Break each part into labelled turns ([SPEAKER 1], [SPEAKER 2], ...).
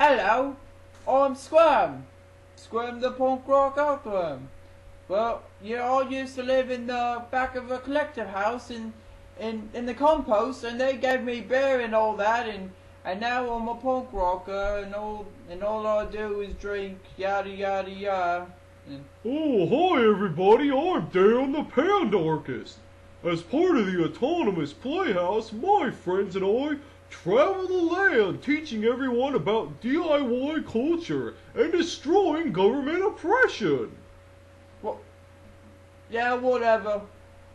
[SPEAKER 1] Hello, I'm Squorm the Earthworm. Well, you all used to live in the back of a collective house in the compost, and they gave me beer and all that, and now I'm a punk rocker, and all I do is drink, yada yada yada.
[SPEAKER 2] Oh, hi everybody, I'm Dan the Pandarchist. As part of the Autonomous Playhouse, my friends and I travel the land teaching everyone about DIY culture and destroying government oppression.
[SPEAKER 1] Well, yeah, whatever.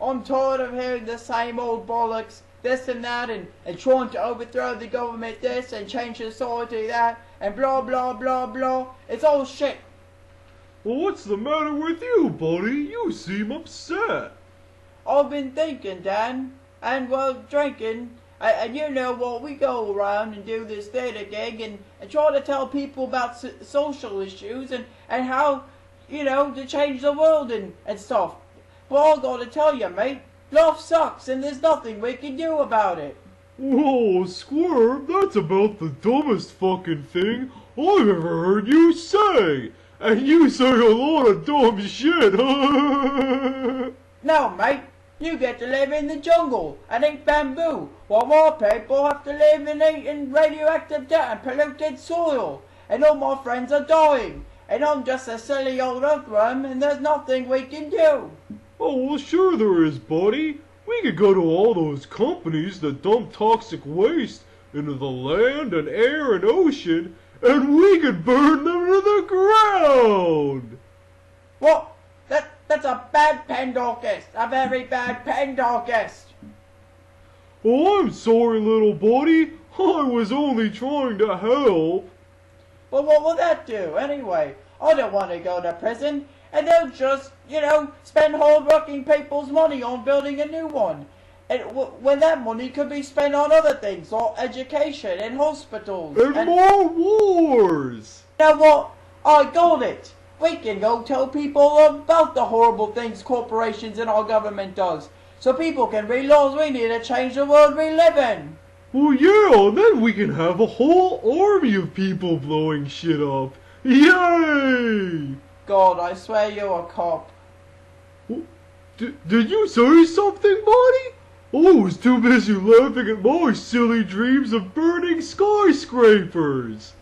[SPEAKER 1] I'm tired of hearing the same old bollocks, this and that, and trying to overthrow the government this and change society that, and blah blah blah blah. It's all shit.
[SPEAKER 2] Well, what's the matter with you, buddy? You seem upset.
[SPEAKER 1] I've been thinking, Dan, and well, drinking, and you know what, we go around and do this theater gig and try to tell people about social issues and how, you know, to change the world and stuff. But I gotta tell you, mate, life sucks and there's nothing we can do about it.
[SPEAKER 2] Whoa, Squirm, that's about the dumbest fucking thing I've ever heard you say. And you say a lot of dumb shit.
[SPEAKER 1] No, mate. You get to live in the jungle and eat bamboo, while more people have to live and eat in radioactive dirt and polluted soil. And all my friends are dying. And I'm just a silly old earthworm, and there's nothing we can do.
[SPEAKER 2] Oh, well, sure there is, buddy. We could go to all those companies that dump toxic waste into the land and air and ocean, and we could burn them to the ground.
[SPEAKER 1] What? That's a bad Pandarchist. A very bad Pandarchist.
[SPEAKER 2] Oh, I'm sorry, little buddy. I was only trying to help.
[SPEAKER 1] Well, what will that do, anyway? I don't want to go to prison, and they'll just, you know, spend hard-working people's money on building a new one. And when that money could be spent on other things, like education and hospitals.
[SPEAKER 2] And more wars!
[SPEAKER 1] You know what? I got it. We can go tell people about the horrible things corporations and our government does, so people can realize we need to change the world we live in.
[SPEAKER 2] Well, yeah, and then we can have a whole army of people blowing shit up. Yay!
[SPEAKER 1] God, I swear you're a cop.
[SPEAKER 2] Did you say something, buddy? I was too busy laughing at my silly dreams of burning skyscrapers.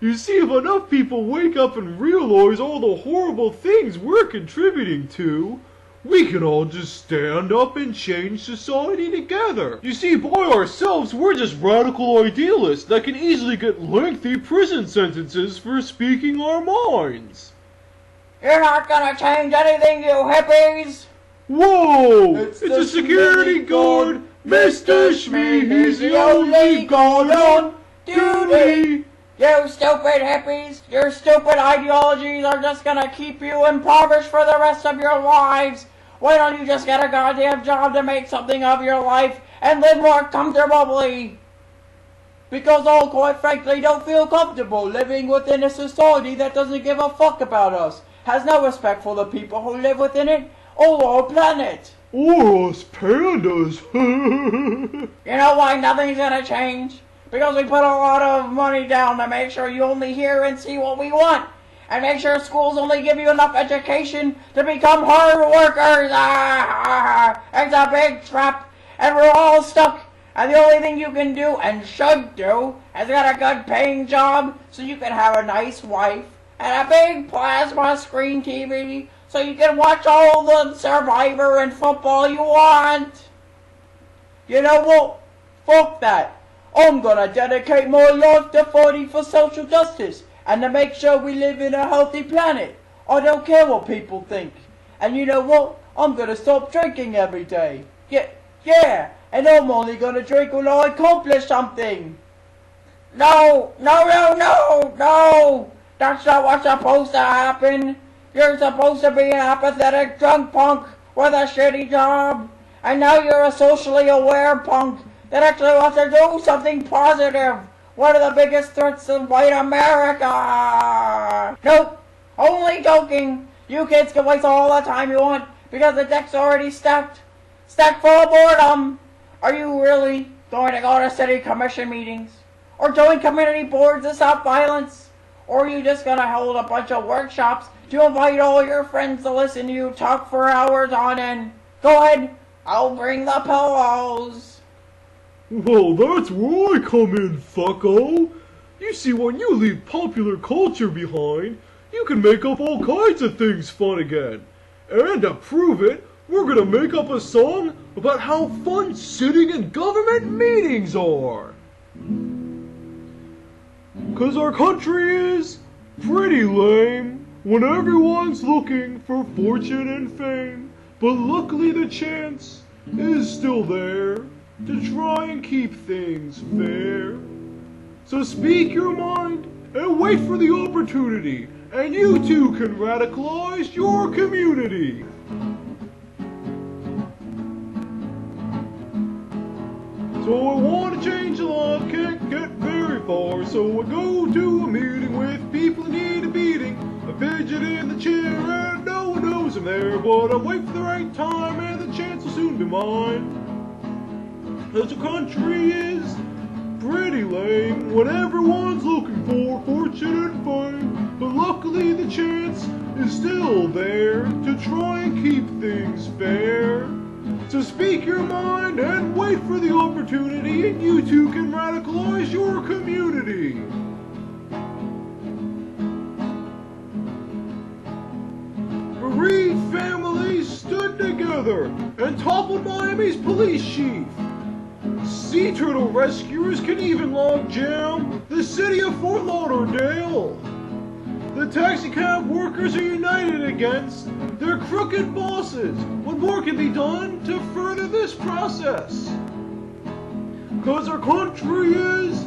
[SPEAKER 2] You see, if enough people wake up and realize all the horrible things we're contributing to, we can all just stand up and change society together. You see, by ourselves, we're just radical idealists that can easily get lengthy prison sentences for speaking our minds.
[SPEAKER 1] You're not gonna change anything, you hippies!
[SPEAKER 2] Whoa! It's a security guard, Mr. Shmee, he's the only guard on duty!
[SPEAKER 1] You stupid hippies! Your stupid ideologies are just gonna keep you impoverished for the rest of your lives! Why don't you just get a goddamn job to make something of your life and live more comfortably? Because I, quite frankly, don't feel comfortable living within a society that doesn't give a fuck about us, has no respect for the people who live within it, or our planet.
[SPEAKER 2] Or us pandas.
[SPEAKER 1] You know why nothing's gonna change? Because we put a lot of money down to make sure you only hear and see what we want. And make sure schools only give you enough education to become hard workers. It's a big trap. And we're all stuck. And the only thing you can do, and should do, is get a good paying job so you can have a nice wife and a big plasma screen TV so you can watch all the Survivor and football you want. You know what? Fuck that. I'm gonna dedicate my life to fighting for social justice and to make sure we live in a healthy planet. I don't care what people think. And you know what? I'm gonna stop drinking every day. Yeah, and I'm only gonna drink when I accomplish something. No! That's not what's supposed to happen. You're supposed to be an apathetic drunk punk with a shitty job. And now you're a socially aware punk that actually wants to do something positive. One of the biggest threats of white America. Nope, only joking. You kids can waste all the time you want because the deck's already stacked. Stacked full of boredom. Are you really going to go to city commission meetings? Or join community boards to stop violence? Or are you just gonna hold a bunch of workshops to invite all your friends to listen to you talk for hours on end? Go ahead, I'll bring the pillows.
[SPEAKER 2] Well, that's where I come in, fucko. You see, when you leave popular culture behind, you can make up all kinds of things fun again. And to prove it, we're gonna make up a song about how fun sitting in government meetings are. 'Cause our country is pretty lame when everyone's looking for fortune and fame. But luckily the chance is still there to try and keep things fair. So speak your mind and wait for the opportunity, and you too can radicalize your community. So I want to change the law, can't get very far, so I go to a meeting with people who need a beating. I fidget in the chair and no one knows I'm there, but I wait for the right time and the chance will soon be mine. As the country is pretty lame when everyone's looking for fortune and fame, but luckily the chance is still there to try and keep things fair. So speak your mind and wait for the opportunity, and you too can radicalize your community. Bereaved families stood together and toppled Miami's police chief. Sea turtle rescuers can even log jam the city of Fort Lauderdale. The taxicab workers are united against their crooked bosses. What more can be done to further this process? 'Cause our country is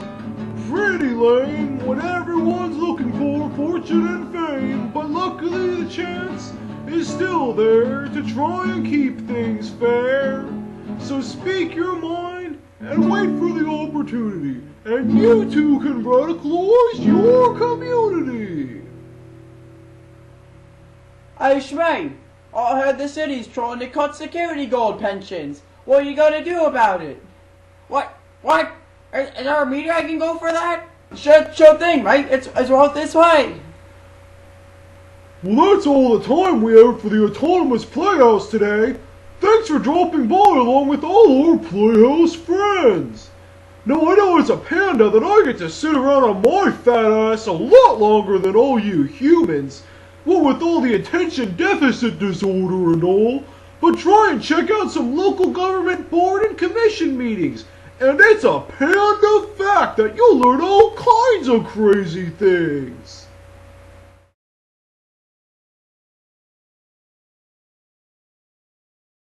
[SPEAKER 2] pretty lame when everyone's looking for fortune and fame, but luckily the chance is still there to try and keep things fair. So speak your mind and wait for the opportunity, and you too can radicalize your community.
[SPEAKER 1] Hey Shmay, I heard the city's trying to cut security guard pensions. What are you gonna do about it? What? Is there a meeting I can go for that? Sure thing, right? It's right this way.
[SPEAKER 2] Well, that's all the time we have for the Autonomous Playhouse today. Thanks for dropping by along with all our Playhouse friends. Now, I know as a panda that I get to sit around on my fat ass a lot longer than all you humans. What with all the attention deficit disorder and all. But try and check out some local government board and commission meetings. And it's a panda fact that you'll learn all kinds of crazy things.